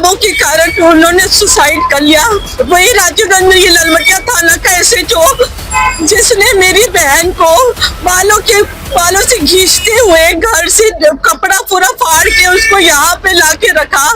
कारनामों के कारण उन्होंने सुसाइड कर लिया। वही राजीव रंजन ये ललमटिया थाना का एसएचओ जिसने मेरी बहन को बालों से खींचते हुए घर से कपड़ा पूरा फाड़ के उसको यहाँ पे लाके रखा।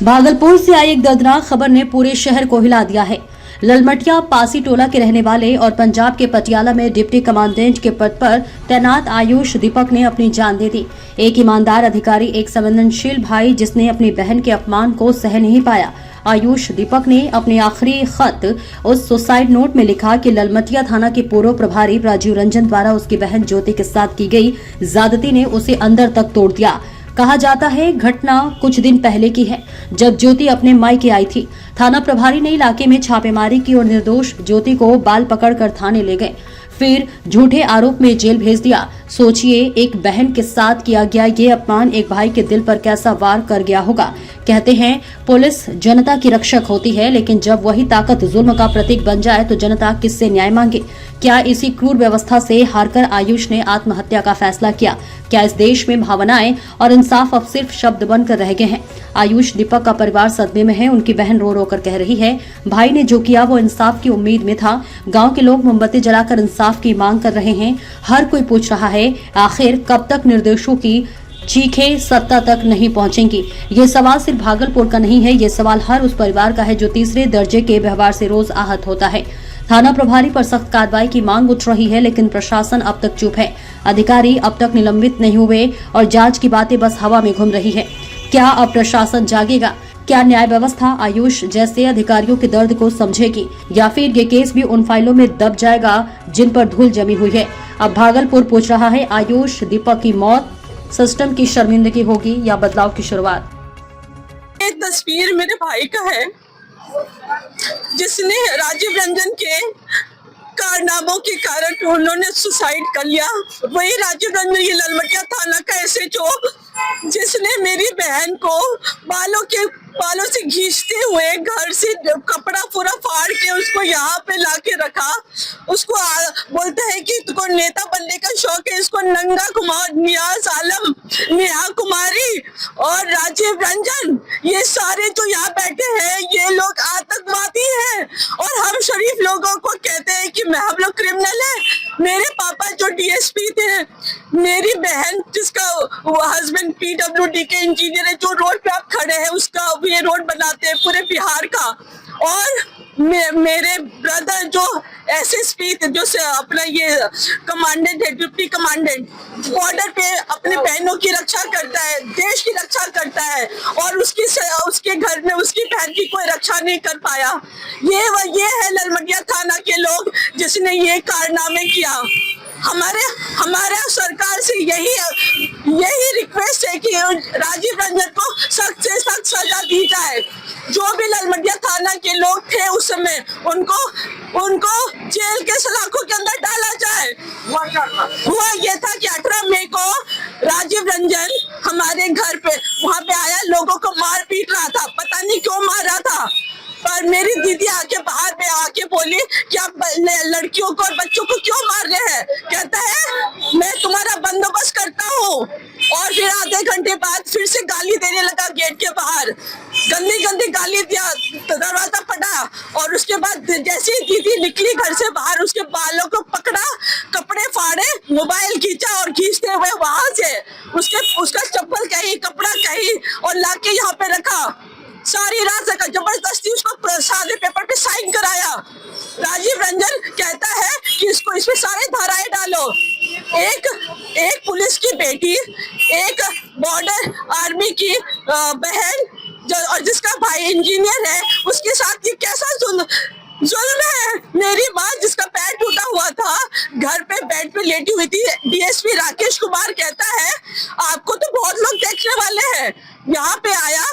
भागलपुर से आई एक दर्दनाक खबर ने पूरे शहर को हिला दिया है। ललमटिया पासी टोला के रहने वाले और पंजाब के पटियाला में डिप्टी कमांडेंट के पद पर तैनात आयुष दीपक ने अपनी जान दे दी। एक ईमानदार अधिकारी, एक संवेदनशील भाई जिसने अपनी बहन के अपमान को सह नहीं पाया। आयुष दीपक ने अपने आखिरी खत उस सुसाइड नोट में लिखा कि ललमटिया थाना के पूर्व प्रभारी राजीव रंजन द्वारा उसकी बहन ज्योति के साथ की गई ज्यादती ने उसे अंदर तक तोड़ दिया। कहा जाता है घटना कुछ दिन पहले की है, जब ज्योति अपने मायके आई थी। थाना प्रभारी ने इलाके में छापेमारी की और निर्दोष ज्योति को बाल पकड़कर थाने ले गए, फिर झूठे आरोप में जेल भेज दिया। सोचिए, एक बहन के साथ किया गया ये अपमान एक भाई के दिल पर कैसा वार कर गया होगा। कहते हैं पुलिस जनता की रक्षक होती है, लेकिन जब वही ताकत जुल्म का प्रतीक बन जाए तो जनता किससे न्याय मांगे। क्या इसी क्रूर व्यवस्था से हारकर आयुष ने आत्महत्या का फैसला किया? क्या इस देश में भावनाएं और इंसाफ अब सिर्फ शब्द बनकर रह गए हैं? आयुष दीपक का परिवार सदमे में है। उनकी बहन रो रो कर कह रही है, भाई ने जो किया वो इंसाफ की उम्मीद में था। गांव के लोग मोमबत्ती जलाकर इंसाफ की मांग कर रहे हैं। हर कोई पूछ रहा है, आखिर कब तक निर्दोषों की चीखें सत्ता तक नहीं पहुंचेंगी? ये सवाल सिर्फ भागलपुर का नहीं है, ये सवाल हर उस परिवार का है जो तीसरे दर्जे के व्यवहार से रोज आहत होता है। थाना प्रभारी पर सख्त कार्रवाई की मांग उठ रही है, लेकिन प्रशासन अब तक चुप है। अधिकारी अब तक निलंबित नहीं हुए और जांच की बातें बस हवा में घूम रही है। क्या अब प्रशासन जागेगा? क्या न्याय व्यवस्था आयुष जैसे अधिकारियों के दर्द को समझेगी, या फिर ये केस भी उन फाइलों में दब जाएगा जिन पर धूल जमी हुई है? अब भागलपुर पूछ रहा है, आयुष दीपक की मौत सिस्टम की शर्मिंदगी होगी या बदलाव की शुरुआत? ये तस्वीर मेरे भाई का है जिसने राजीव रंजन के कारनामों के कारण उन्होंने सुसाइड कर लिया। वही राजीव रंजन ये ललमटिया थाना का एसएचओ जिसने मेरी बहन को बालों से खींचते हुए घर से कपड़ा पूरा फाड़ के उसको यहाँ पे लाके रखा। उसको बोलते हैं कि तुमको नेता बनने का शौक है, इसको नंगा कुमार, नियाज आलम, नेहा कुमारी और राजीव रंजन, ये सारे जो यहाँ बैठे हैं ये लोग आतंकवादी हैं और हम शरीफ लोगों को कहते हैं कि हम लोग क्रिमिनल हैं। मेरे पापा जो डीएसपी थे, मेरी बहन जिसका हस्बैंड पीडब्ल्यूडी के इंजीनियर है, जो रोड पे आप खड़े हैं उसका ये रोड बनाते हैं पूरे बिहार का, और मेरे ब्रदर जो एसएसपी जो से अपना ये कमांडेंट है, डिप्टी कमांडेंट, बॉर्डर पे अपने बहनों की रक्षा करता है, देश की रक्षा करता है, और उसके घर में उसकी बहन की कोई रक्षा नहीं कर पाया। ये है ललमटिया थाना के लोग जिसने ये कारनामे किया। हमारे सरकार से यही रिक्वेस्ट है कि राजीव रंजन को सख्त से सख्त सजा दी जाए। जो भी ललमटिया थाना के लोग थे उस समय उनको जेल के सलाखों के अंदर डाला जाए। हुआ ये था कि 18 मई को राजीव रंजन हमारे घर पे वहाँ पे आया, लोगों को मार पीट रहा था, पता नहीं क्यों मार रहा था, पर मेरी दीदी आके बाहर पे आके बोली कि आप लड़कियों को और बच्चों को क्यों मार रहे हैं? कहता है मैं तुम्हारा बंदोबस्त करता हूँ। और फिर आधे घंटे बाद फिर से गाली देने लगा गेट के बाहर, गंदी गाली दिया, दरवाजा फटा, और उसके बाद जैसे ही दीदी निकली घर से बाहर उसके बालों को पकड़ा, कपड़े फाड़े, मोबाइल खींचा और खींचते हुए वहां से उसका चप्पल कहीं, कपड़ा कहीं, और लाके यहाँ पे रखा। सारी रात तक जबरदस्ती उसको सादे पेपर पे साइन कराया। राजीव रंजन कहता है कि इसमें सारे धाराएं डालो। एक पुलिस की बेटी, एक बॉर्डर आर्मी की बहन और जिसका भाई इंजीनियर है, उसके साथ ये कैसा जुल्म है। मेरी माँ जिसका पैर टूटा हुआ था, घर पे बेड पे लेटी हुई थी। डीएसपी राकेश कुमार कहता है आपको तो बहुत लोग देखने वाले हैं। यहाँ पे आया,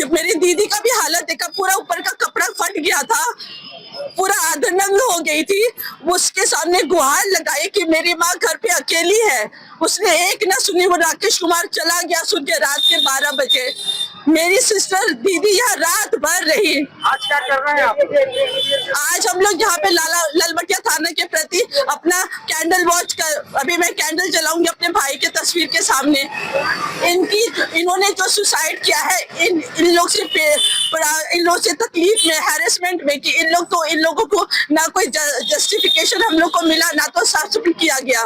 मेरी दीदी का भी हालत देखा, पूरा ऊपर का कपड़ा फट गया था, पूरा आधन नंग हो गई थी, उसके सामने गुहार लगाई कि मेरी माँ घर पे अकेली है। उसने एक ना सुनी, वो राकेश कुमार चला गया सुन के रात के 12 बजे। मेरी सिस्टर दीदी यहाँ रात भर रही। आज क्या कर रहे हैं आप? आज हम लोग यहाँ पे ललमटिया थाना के प्रति अपना कैंडल वॉच कर, अभी मैं कैंडल जलाऊंगी अपने भाई के तस्वीर के सामने। इन्होंने जो सुसाइड किया है, इन लोग से तकलीफ में, हैरेसमेंट में, कि इन लोगों को ना कोई जस्टिफिकेशन हम लोग को मिला, ना तो साफ किया गया।